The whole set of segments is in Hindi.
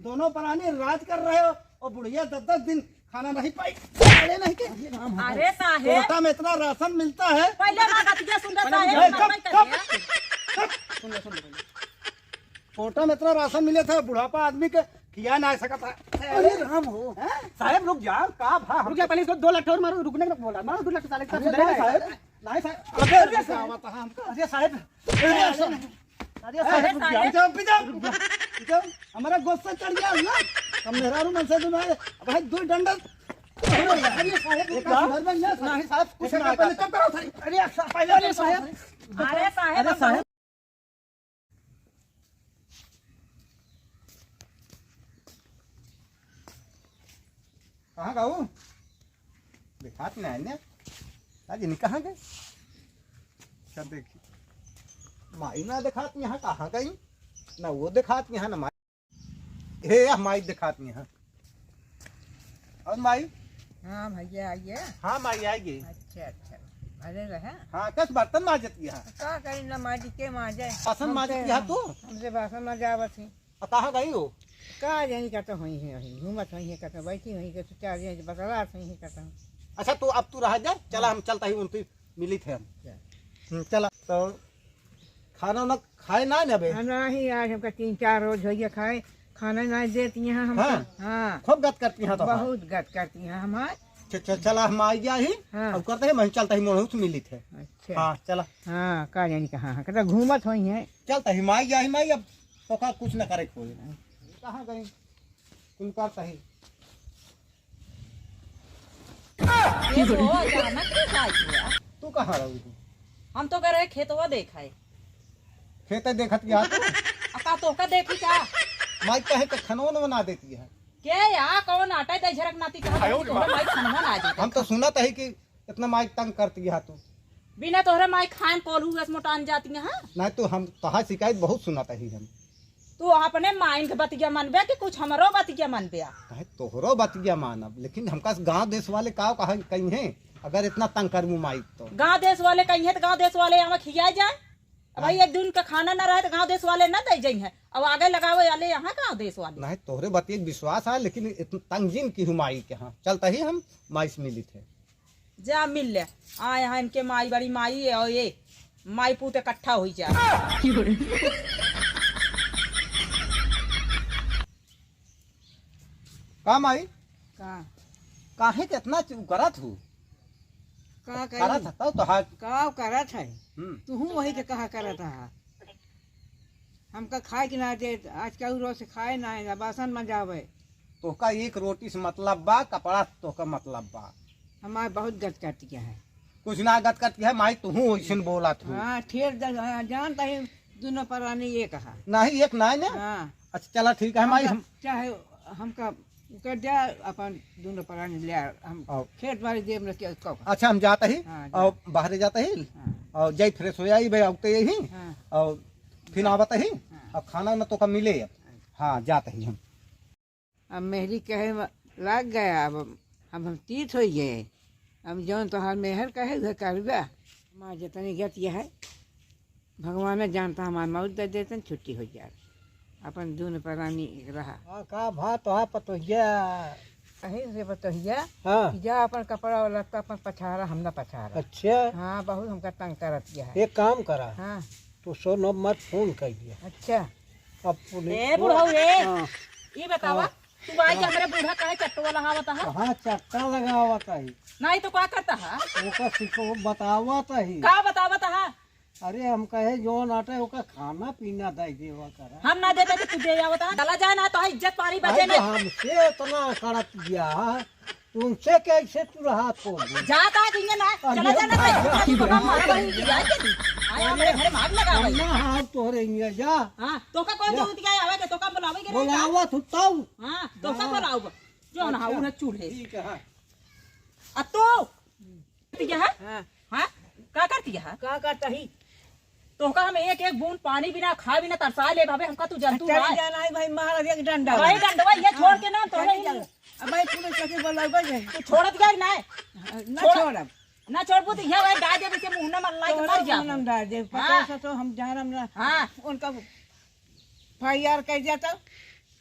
दोनों प्राणी राज कर रहे हो और बुढ़िया 10-10 दिन खाना नहीं पाई। अरे नहीं के अरे साहेब कोटा में इतना राशन मिलता है। पहले ना सुंदर साहेब कोटा में इतना राशन मिले था बुढ़ापा आदमी के किया ना सका था। अरे राम हो साहब रुक जाओ का भा रुक जा पहले इसको 2 लाख और मारो रुकने का बोला मारो 2 लाख साले का साहब नहीं साहब अबे क्या हुआ था हमको। अरे साहब अरे साहब जाओ हमारा गुस्सा चढ़ गया ना हम मेरा रूम से जो है भाई 2 डंडा। अरे साहब एक घर बन गया नहीं साहब कुछ ना पहले कब करो अरे पहले अरे साहब अरे साहब कहाँ गाऊ दिखात में आए आज नहीं कहाँ गए क्या देखी माई ना दिखात यहाँ कहाँ गई ना वो दिखात यहाँ ना माई हे माई दिखात यहाँ और माई। हाँ भैया आइए। हाँ माई आएगी। अच्छा अच्छा अरे रहे हाँ कस बर्तन माजत यहाँ का करी ना माजी के माजे बासन माजत यहाँ तू हमसे बासन में जावत थी कहाँ गई हो का जानी कहता हुई है वही घूमत हुई है कहता बैठी हुई के 4 दिन बतला हुई है कहता। अच्छा तो अब तू रह जा चला हम चलता ही उनकी मिली थे हम चला तो खाना ना खाए ना अबे नहीं आज हमका 3-4 रोज हो खाए खाना ना देती हैं हम। हाँ खूब गत करती हैं तो बहुत गत करती हैं हमारे। चला हम आ गया ही अब करते हैं वहीं चलता ही मोहूस मिली थे। अच्छा हाँ चला हाँ का जानी कहाँ कहता घूमत हुई है चलता ही माई गया ही माई अब तो का कुछ न करे कोई कहाँ गई तुम करता ही तू कहाँ रही हम तो कह रहे खेतवा देखा है खेत देखत गया का तो का देखी का माई कहे के खनवन बना देती है के या कौन आटा दे झरक नाती कहा माई खनवा ना जी हम तो सुना था कि इतना माई तंग करती है तू बिना तोहरे माई खान कोलू गस मोटान जाती है। नहीं तो हम तहा शिकायत बहुत सुना था ही हम तू अपने माइन के बतिया मनबे कि कुछ हमरो बतिया मनबे कहे तोहरो बतिया मानब लेकिन हमका गांव देश वाले का कहा कहीं है अगर इतना तंग करूँ माई तो गांव देश वाले कहीं है तो गांव देश वाले हमें खिया जाए भाई एक दिन का खाना ना रहे तो गांव देश वाले ना दे जाए हैं अब आगे लगावे वाले यहाँ गांव देश वाले नहीं तोहरे बतिया विश्वास है लेकिन इतना तंगजीन की हूँ माई के यहाँ चलता ही हम माई से मिली थे जा मिल ले आए यहाँ इनके माई बड़ी माई है और ये माई पूत इकट्ठा हो जाए का माई का काहे के इतना करत हूँ का करत था तो हाँ का करत है तू वही के कहा करत है हमका खाए कि ना दे आज का रोज से खाए ना है बासन में जावे तो का एक रोटी से मतलब बा कपड़ा तो का मतलब बा हमारे बहुत गत करती है कुछ ना गत करती है माई तू वैसे बोला तू हाँ ठेर जानता है दोनों प्राणी ये कहा नहीं एक ना हाँ अच्छा चला ठीक है माई हम चाहे हमका कर दिया अपन दोनों प्राणी ले हम खेत बाड़ी देव न के अच्छा हम जाते ही हाँ, और बाहर जाते ही और जाई फ्रेश हो जाई भाई आते ही और फिर आवत ही अब खाना न तो का मिले हाँ जाते ही हम अब मेहरी कहे लग गया अब हम तीत हो गए अब जौन तोहार मेहर कहे उधर करबा हमार जितनी गत यह है भगवान जानता हमार मौत दे देते छुट्टी हो जाए अपन दून प्राणी रहा का भा तो पतोहिया कहीं से बतहिया हाँ जा अपन कपड़ा लगता अपन पछाड़ा हम न पछाड़ा। अच्छा हाँ बहुत हमका तंग करत है एक काम करा हाँ तो 100 नंबर फोन कर दिया अच्छा अब ए बुढ़ऊ रे ये बतावा तू आई के हमरे बूढ़ा काहे चट्टो वाला हावत है हाँ चक्का लगावत है नहीं तो क्या करता है ओका सिको बतावत है का बतावत है अरे हम कहे जोन आटे ओका खाना पीना दे देवा करा हम ना देते तो तू दे आवत है चला जाए ना तो इज्जत पानी बचे ना हमसे इतना करत दिया तुमसे कैसे तू रहा तो जाता है ना चला जाना भाई तो हम मार बहन की जाए के आए हमरे घर मार लगा भाई ना हां तोरे इंगे जा हां तो का कोई दूध के आवे के तो का बुलावे के बुलावा तू तब हां तो का बुलाओ जो ना उन चूल्हे ठीक है अब तो ठीक है हाँ हां का करती है का करता ही तो का हम एक एक बूंद पानी बिना खाए बिना तरसा ले भाभी हमका तू जंतु चल है जाना है भाई महाराज एक डंडा भाई डंडवा ये छोड़ के ना तोरे ही अब भाई पुलिस के बुलाओगे जे तू छोड़त गई ना ना छोड़ब ना छोड़बू तो ये भाई डाल दे के मुंह न मन लाई के मर जा नाम डाल दे 50 तो हम जानम ना हां उनका फायर कर जाता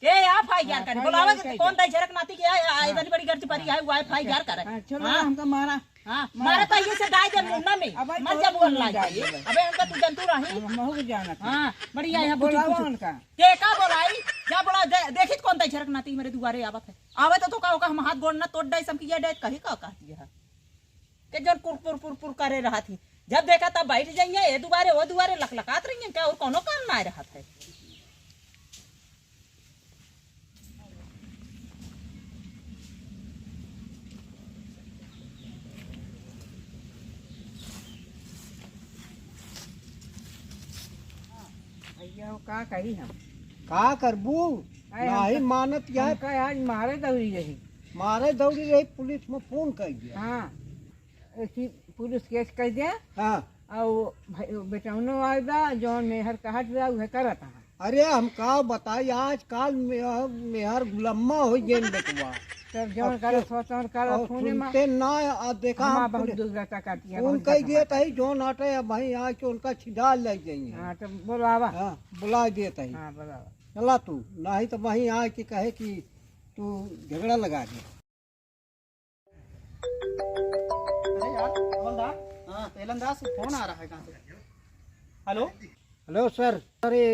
के FIR कर बुलावा कौन तय झरक नाती के आई बड़ी बड़ी गर्ज परी है वो FIR कर चलो हमको मारा हां मारे तो ये से दाई जब मुन्ना में मर जब बोल लाई अबे हमका तू जंतु रही महू को जाना था। हां बढ़िया है बोलावा उनका के का बोलाई जा बोला देखित कौन तय झरक नाती मेरे दुआरे आवत है आवे तो का हम हाथ गोड़ ना तोड़ दे सम की डे कही का दिया के जन पुर करे रहा थी जब देखा तब बैठ जाइए ये दुबारे वो दुबारे लकलकात रही है क्या और कोनो काम ना आ रहा था। भैया का कही हम का करबू नहीं मानत यह का आज मारे दौड़ी रही मारे दौड़ी रही पुलिस में फोन कर दिया। हाँ ऐसी पुलिस केस कर दिया हाँ और बेटौनो आएगा जौन मेहर कहत बा उहे करत है। अरे हम का बताई आज काल मेहर गुलम्मा हो गए बेटवा तब जौन करे सोचन कर फोने में सुनते ना आ देखा हम हम बहुत दुर्गता करती है फोन कह दिए तही जोन आटे भाई यहाँ के उनका छिड़ा ले जाइए। हाँ तो बोलावा हाँ बुला दिए तही हाँ बोलावा चला तू नहीं तो वहीं आए कि कहे कि तू झगड़ा लगा दे। अरे यार हवलदार हाँ तेलंदाज फोन आ रहा है कहाँ से। Hello hello sir. अरे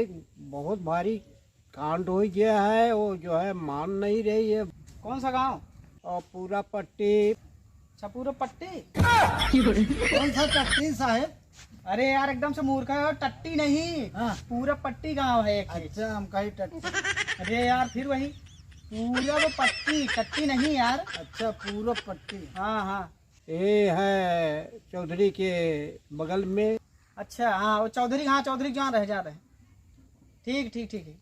बहुत भारी कांड हो गया है वो जो है मान नहीं रही है कौन सा गांव। और पूरा पट्टी छपूर पट्टी। कौन सा पट्टी साहब। अरे यार एकदम से मूर्ख है टट्टी नहीं हाँ पूरा पट्टी गांव है एक ही। अच्छा हम कहीं टट्टी। अरे यार फिर वही पूरा वो पट्टी टट्टी नहीं यार। अच्छा पूरा पट्टी। हाँ हाँ ये है चौधरी के बगल में। अच्छा हाँ वो चौधरी हाँ चौधरी जहाँ रह जा रहे हैं। ठीक ठीक ठीक है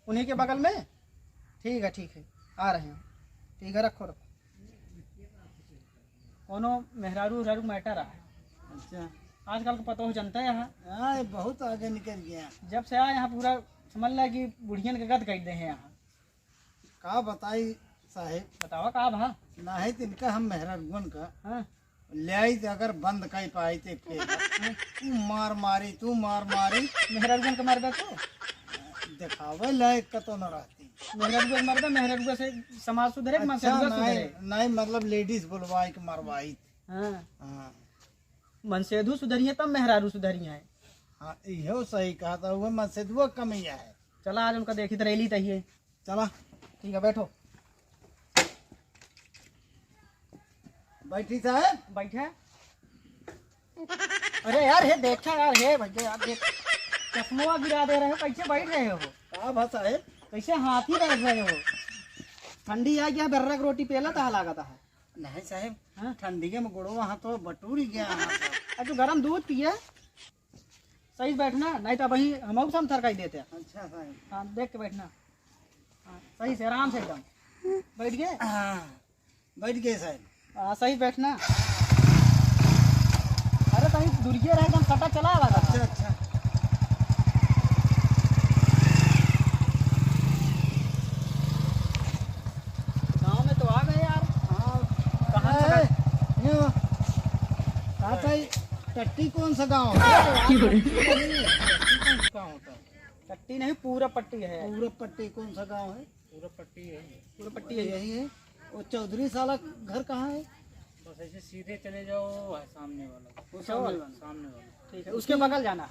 उन्हीं के बगल में। ठीक है आ रहे हैं। ठीक है रखो कोनो मेहरारू उहरारू मैटर है। अच्छा आजकल का पता हो जनता है यहाँ। हाँ ये बहुत आगे निकल गया। जब से आए यहाँ पूरा समझ ला कि बुढ़ियन के गद कर दे हैं यहाँ। का बताई साहेब बतावा का भा नहीं तो इनका हम मेहरारूवन का हाँ ले आई तो अगर बंद कहीं पाई थे फिर तू मार मारी मेहरारूगन के मरदा तो दिखावे लायक का तो न रहती। मेहरारूगन के मरदा मेहरारूगन से समाज सुधरे मन से अच्छा सुधरे। नहीं मतलब लेडीज बुलवाई के मरवाई। हाँ हाँ मनसेधु सुधरी है तब मेहरारू सुधरी है। हाँ यो सही कहा था वो मनसेधुआ कमिया है। चला आज उनका देखी तो रैली तही है। चला ठीक है बैठो बैठी साहब बैठे। अरे यार हे देखा यार हे भैया यार देख चश्मा गिरा दे रहे हो कैसे बैठ रहे हो। का भा साहेब कैसे हाथी बैठ रहे हो। ठंडी आ गया बर्रक रोटी पेला था लागत है। नहीं साहेब हाँ? ठंडी के में गुड़ो वहाँ तो बटूरी गया। अब तो गर्म दूध पिए सही बैठना नहीं तो वही हम सब थरकाई देते हैं। अच्छा साहेब हाँ देख के बैठना। हाँ सही से आराम से एकदम बैठ गए। हाँ बैठ गए साहब। हाँ सही बैठना। अरे कहीं दुर्गे रहे एकदम सटा चला हुआ था। अच्छा अच्छा गाँव में तो आ गए यार। हाँ कहाँ है? से यो, कहा था ये टट्टी कौन सा गाँव है? कहाँ होता है? टट्टी नहीं पूरा पट्टी है। पूरा पट्टी कौन सा गांव है? पूरा पट्टी है। पूरा पट्टी ये है। यही है। वो चौधरी साला घर कहाँ है? बस ऐसे सीधे चले जाओ सामने वाला। वो सामने वाला। सामने वाला ठीक है उसके बगल जाना।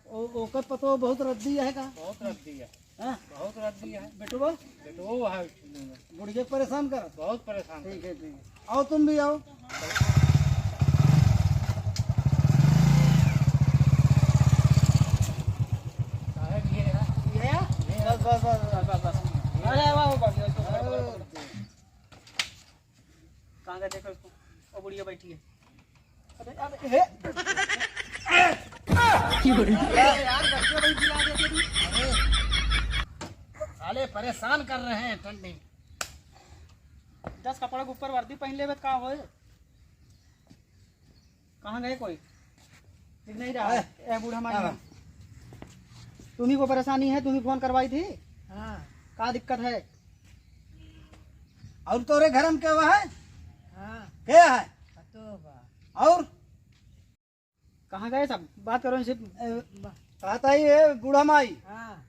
ओकर पतो बहुत रद्दी है का? बहुत रद्दी है। हाँ? बहुत रद्दी है। बेटुआ बेटो वो है बुढ़िया परेशान कर। बहुत परेशान। ठीक है आओ तुम भी आओ। साहब ये है। बस अरे वाह कहाँ गए देखो इसको। वो बुढ़िया बैठी है। अरे अरे हे यार बच्चे बड़ी चिल्ला देते थे। साले परेशान कर रहे हैं ठंडी। 10 कपड़ों के ऊपर वर्दी पहन ले का हो। कहाँ गए कोई दिख नहीं रहा है। ए बूढ़ा मार तुम्ही को परेशानी है तुम्ही फोन करवाई थी। हाँ क्या दिक्कत है। और तोरे घर में क्या हुआ है? हाँ क्या है? तो बा और कहाँ गए सब बात करो इनसे। कहता ही है बूढ़ा माई हाँ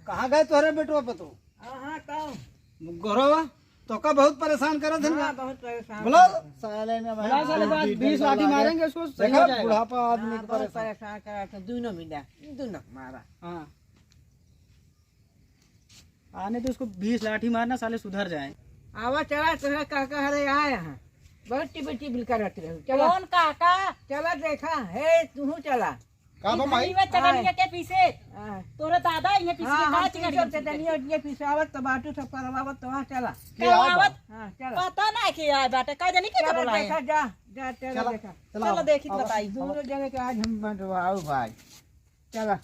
कहाँ गए तोरे बेटुआ पतो? हाँ कहो गोरवा तो का बहुत परेशान करत है हाँ बहुत परेशान बोलो साले में भाई बोला साले बाद 20 लाठी मारेंगे उसको सही हो देखा जाएगा। बुढ़ापा आदमी हाँ, को बहुत परेशान परेशान करा था दोनों मिला दोनों मारा हाँ आने तो उसको 20 लाठी मारना साले सुधर जाए। आवा चला चला काका हरे आए यहाँ बहुत टिपी टिपी करते रहो चला कौन काका चला देखा है तू चला का बा माई में चटनिया के पीछे हाँ तोरा दादा ये पीछे हाँ का हम चिकन तीन चटनी और ये पिसावत टमाटो सब करवावत तो वहाँ चला करवावत हाँ चला पता ना कि यार बाटे का जानी के चला बोला देखा जा जा चला देखा चलो देखी बताई दोनों जगह के आज हम बनवाओ भाई चला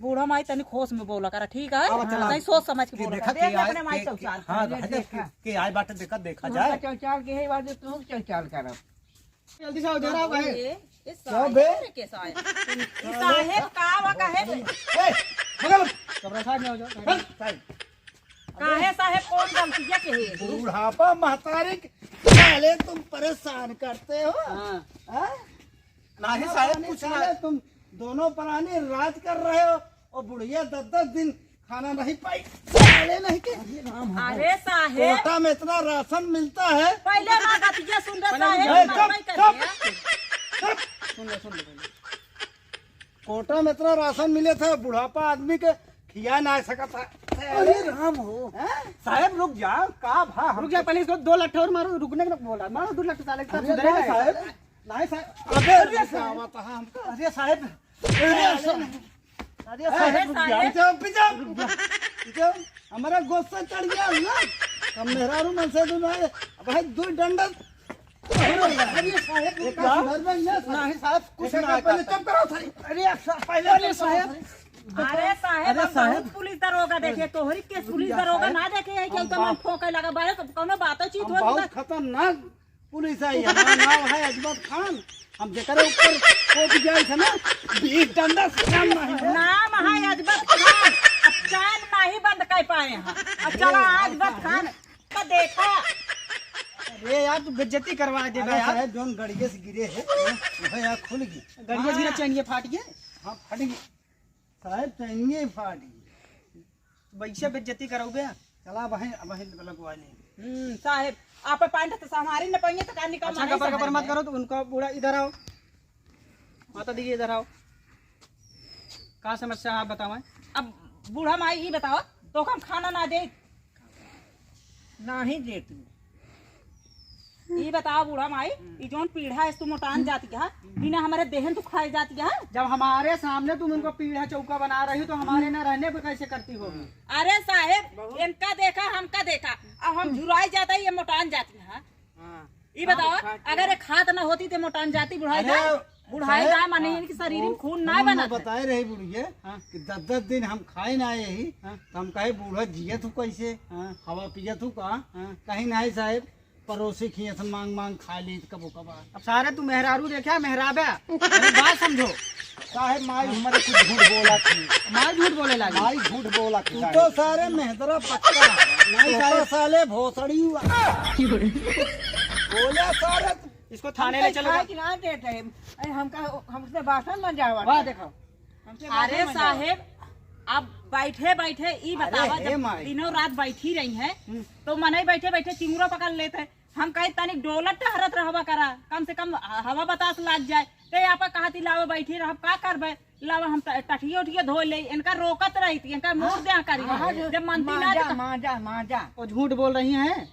बूढ़ा माई तनी खोस में बोला करा ठीक है अब चला। सही सोच समझ के कि बोला देखा करा। देख कि आए- अपने माई कि- चौचाल हाँ देखा। देखा के आए बाटे देखा तू जाए चल के है बात तू चल करब जल्दी से उधर आओ भाई। ये क्या बे? साहेब का वा काहे ए मगर कब्र साहब में हो जाओ। काहे साहेब कौन गलतिया के है बुढ़ापा महतारी साले तुम परेशान करते हो हाँ हाँ? नहीं साहब कुछ ना तुम दोनों प्राणी राज कर रहे हो और बुढ़िया 10-10 दिन खाना नहीं पाई साले नहीं के अरे साहेब कोटा में इतना राशन मिलता है पहले ना गतिया सुंदर ए, साहेब चुप, मरवाई कर चुप। दिया सुन लो पहले। कोटा में इतना राशन मिले था बुढ़ापा आदमी के खिया ना सका था अरे राम हो साहब रुक जाओ का भा रुक जा पहले इसको 2 लट्ठे और मारो रुकने का बोला मारो 2 लट्ठे साले के साथ अरे सुधरेगा साहब नहीं साहब अबे साहब हमको अरे साहब अरे साहब रुक जाओ जाओ पीछे हमारा गुस्सा चढ़ गया ना हम मेहरारू मन से दो ना भाई 2 डंडल अरे साहब नहीं साहब कुछ ना पहले चुप करो साहब अरे साहब अरे साहेब हम बहुत पुलिस दरोगा देखे तोहरी के पुलिस दरोगा ना देखे है कि तो मन ठोके लगा बारे कोनो बातो चीत हो बहुत खतरनाक पुलिस है हमारा नाम है अजमत खान हम जेकर ऊपर कोप जाए है ना 20 डंडा से कम नहीं नाम है अजबत खान अब चैन नहीं बंद कर पाए हैं अब चला अजबत खान का देखा अरे यार तू बेइज्जती करवा दे अरे यार साहब जोन गड़िए से गिरे है वो यहाँ खुल गई गड़िया गिरा चैन ये फाट गया हाँ फट गई साहब चाहिए फाट गई वैसे बेइज्जती करोगे चला बहन बहन लगवा ले साहेब आप पैंट तो हमारी न पहिए तो का निकल अच्छा कपर कपर मत करो तो उनका बूढ़ा इधर आओ माता दी इधर आओ कहाँ समस्या है आप बताओ अब बूढ़ा माई ही बताओ तो हम खाना ना दे नहीं दे तू ये बताओ बूढ़ा माई ये जोन पीढ़ा है तू मोटान जाती है बिना हमारे देहन तू खाई जाती है जब हमारे सामने तुम उनको पीढ़ा चौका बना रही हो तो हमारे न रहने पर कैसे करती होगी अरे साहेब इनका देखा हमका देखा अब हम झुराई जाता ये मोटान जाती है ये बताओ अगर ये खाद न होती तो मोटान जाती बुढ़ाई जाए बुढ़ाई जाए माने इनके शरीर में खून ना बना बताए रही बुढ़िया कि 10-10 दिन हम खाए ना आए ही तो हम कहे बूढ़ा जिया तू कैसे हवा पिया तू कहा कहीं नहीं साहब पड़ोसी खिए से मांग मांग खा ली कबो कबार अब सारे तू मेहरारू देखा मेहराबा अरे बात समझो साहब माई हमारे कुछ झूठ बोला थी मार झूठ बोले लगी माई झूठ बोला थी तू तो सारे मेहदरा पक्का नहीं सारे साले भोसड़ी हुआ बोला सारे इसको थाने ले चलो खाए कि ना देते हैं अरे हमसे भाषण न जावा वाह देखो हमसे अरे भाषण न जावा। साहेब अब बैठे बैठे ई बतावा अरे हे जब माई। दिनों रात बैठी रही है तो मने बैठे बैठे चिंगुरा पकड़ लेते हैं हम कहीं तनिक डोलत टहरत रहबा करा कम से कम हवा बतास लग जाए ते यहाँ पर कहती लावे बैठी रह का करबे लावा हम टठिया उठिया धो ले इनका रोकत रही थी इनका मोड़ दे करी जब मनती ना तो- माजा वो झूठ बोल रही हैं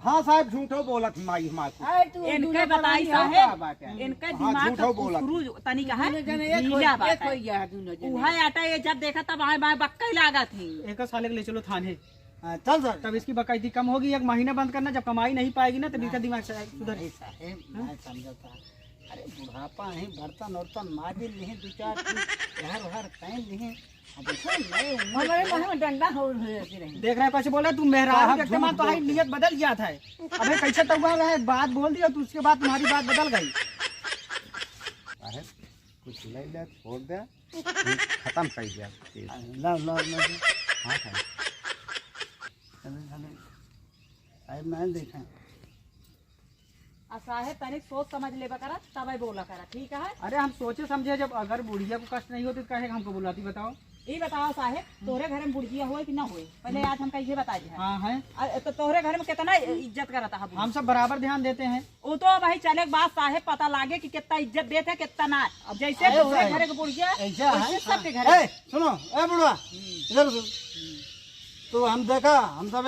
हाँ साहब झूठो बोला थी माई हमारे अरे तू इनके दूल्हा बताई बड़ा ही साहेब बात है। इनका हाँ, दिमाग झूठो बोला। शुरू तनिक है दोनों जने एक ढीला हो बात है गया है दोनों जने उहा आटा ये जब देखा तब आए बाएं बक्का ही लागा थी एक साले को ले चलो थाने चल सर तब इसकी बकायदी कम होगी 1 महीना बंद करना जब कमाई नहीं पाएगी ना तब इसका दिमाग से सुधर अरे साहेब मैं समझता अरे बुढ़ापा है बर्तन उर्तन माजिल नहीं 2-4 यार वहार कहीं नहीं अब ऐसा नए उम्र हमारे मुंह में डंडा हो रहती रही देख रहे पैसे बोले तुम मेहरारू देखते मान तो हाई नियत बदल गया था अबे कैसे तो हुआ है बात बोल दिया तो उसके बाद तुम्हारी बात बदल गई साहेब कुछ ले ले छोड़ दे खत्म कर दिया ला ला ला हाँ साहब चले चले साहब मैं देखा साहेब तनिक सोच समझ लेबा करा तब बोला करा ठीक है अरे हम सोचे समझे जब अगर बुढ़िया को कष्ट नहीं होती तो कहे हमको बुलाती बताओ ये बताओ साहेब, तोरे घर में बुढ़िया हुए कि ना हुए? पहले आज हमका ये बता दिया। हाँ है, तो तोरे घर में कितना इज्जत करता है? हम सब बराबर ध्यान देते हैं। वो तो भाई चले के बाद साहेब पता लागे कि कितना इज्जत देते हैं कितना ना। अब जैसे तोरे घर के बुढ़िया ऐसा है। वैसे सबके घर। सुनो ए बुढ़वा, इधर सुन। तो हम देखा हम सब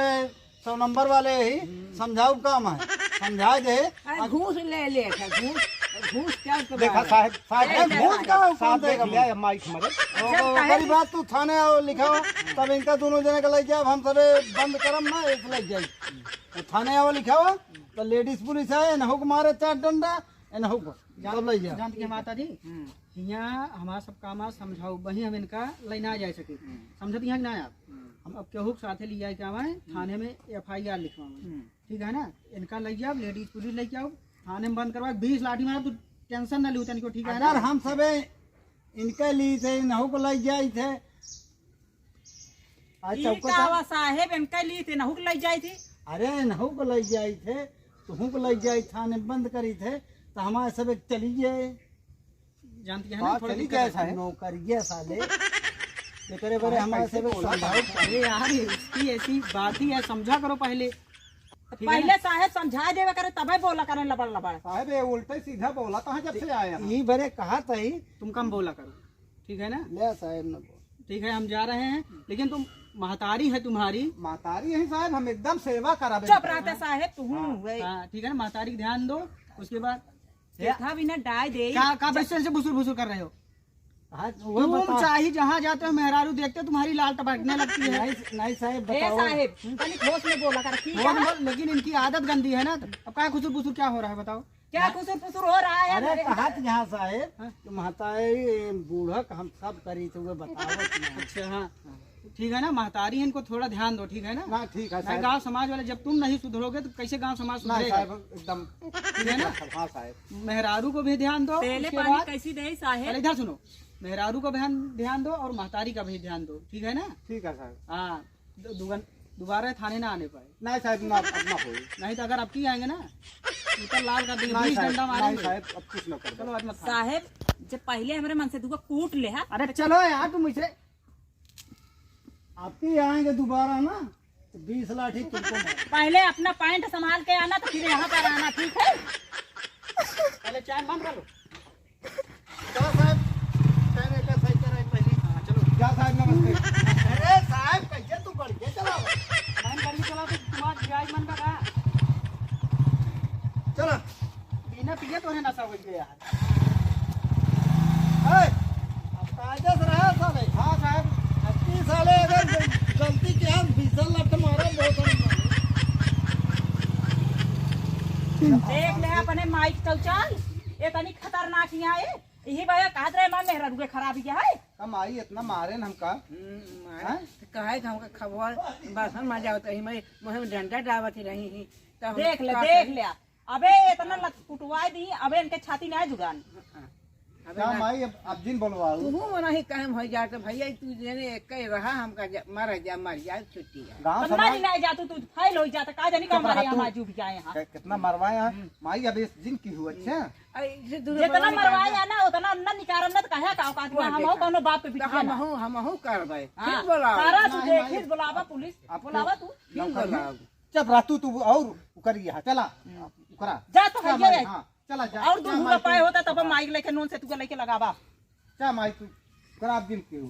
100 नंबर वाले ही समझाऊ काम है, समझा दे। घूस ले ले घूस क्या देखा साहब साहब घूस का साहब देख लिया माइक मरे बड़ी बात तू थाने आओ लिखाओ, तब इनका दोनों जने का ले जाओ, हम सबे बंद करम ना एक लग जाए। तो थाने आओ लिखाओ तो लेडीज पुलिस है, न हुक मारे 4 डंडा न हुक सब ले जाओ। जानती है माता जी, यहाँ हमारा सब काम समझाओ वही हम इनका लेना जा सके। समझती हैं कि ना आप? हम अब केहू के साथे लिया क्या है, थाने में FIR लिखवाएं, ठीक है ना? इनका ले जाओ, लेडीज पुलिस ले जाओ, थाने में बंद करवा 20 लाठी मारा तो टेंशन ना ली तनिको, ठीक है ना? अगर हम सबे इनके लिए थे नहु को ले जाए थे आज चौकता साहेब इनका लिए थे नहुक लग जाई थी। अरे नहु को ले जाए थे तो हूँ को ले जाए थाने बंद करी थे तो हमारे सब चली गए। जानती है ना, थोड़ा चली दिक्कत गए नौकरिया साले करे बड़े हमारे सब समझाओ। अरे यार इसकी ऐसी बात ही है, समझा करो पहले। पहले साहेब समझा देवे करे तबे बोला करे लबड़ लबड़। साहब ये उल्टे सीधा बोला कहाँ जब से आया ये बड़े कहा था ही तुम कम बोला करो, ठीक है ना? ले साहब न बोल। ठीक है हम जा रहे हैं, लेकिन तुम महतारी है तुम्हारी। महतारी है साहब, हम एकदम सेवा करा चुप रहते साहेब तू। हाँ ठीक है ना, महतारी का ध्यान दो। उसके बाद देखा भी ना डाय दे क्या बच्चे से बुसुर बुसुर कर रहे हो? वो तुम चाहे जहाँ जाते हो मेहरारू देखते हो तुम्हारी लाल टपकने लगती है। नहीं साहब ए बताओ। साहेब तनी होश में बोला कर ठीक बोल है। बोल, लेकिन इनकी आदत गंदी है ना। अब क्या खुसुर बुसुर क्या हो रहा है बताओ? क्या कुसुर पुसुर हो रहा है? अरे कहा यहाँ साहेब कि महतारी बूढ़ा हम सब करी थे वो बताओ। अच्छा हाँ ठीक है ना, महतारी है, इनको थोड़ा ध्यान दो, ठीक है ना? ना ठीक है साहब। गांव समाज वाले जब तुम नहीं सुधरोगे तो कैसे गांव समाज ना सुधरेगा? साहब एकदम ठीक है ना? हाँ साहब। मेहरारू को भी ध्यान दो। पहले उसके पानी बाद कैसी दे पहले साहेब? इधर सुनो, मेहरारू का ध्यान दो और महतारी का भी ध्यान दो, ठीक है ना? ठीक है साहब। हाँ दोबारा थाने ना आने पाए, नहीं साहब ना अब ना हो। नहीं तो अगर अब की आएंगे ना ऊपर लाल कर देंगे, 20 नहीं डंडा साहब मारेंगे। साहब अब कुछ न कर। चलो आज मत खाओ। साहेब जब पहले हमारे मन से दुआ कूट ले हा। अरे चलो यार तुम इसे आपके आएंगे दोबारा ना तो 20 लाठी तुमको मार। पहले अपना पैंट संभाल के आना तो फिर यहाँ पर आना, ठीक है? पहले चाय बंद कर लो। चलो साहब कहने का सही करे पहले। हाँ चलो क्या साहब नमस्ते। अरे साहब कैसे तू बढ़ के चला मन करके चला तो तुम्हारा जायज मन का कहा चलो। बिना पिए तो नशा हो गया है। अब कायदे से रहा साले। हाँ साहब अच्छी साले अगर गलती के हम 20 लट मारा बहुत देख ले अपने माइक चौचाल ये तनी खतरनाक यहाँ है। यही भैया कहा रहे मां मेहरा रुके खराब क्या है? कम आई इतना मारे न हमका। कहे हमका खबर बसन मजा होता है, मैं मुँह में डंडा डावत ही रही ही। देख ले अबे इतना कुटवाई दी, अबे इनके छाती नहीं जुगान। क्या माई अब दिन बोलवा तू नहीं कहम हो जाए तो भैया तू जेने कह रहा हमका मर जाए छुट्टी है। गाँव तो समाज नहीं जातू तू फाइल हो जाता का जानी का हमारे यहाँ माजू भी आए यहाँ। कितना मरवाया है माई अब इस दिन की हुआ। अच्छा जितना मरवाया ना उतना न निकारम न कहे का औकात में हम हो कोनो बाप के पीछे ना। हम करबे हाँ, ठीक बोला सारा तू देखिस बुलावा पुलिस बुलावा तू ठीक बोला। चुप रह तू और करिए चला करा जा तो भैया रे। हाँ चला जा और 2 रुपए होता तब माइक लेके नून से तू लेके लगावा। क्या माई तू खराब दिन के हो।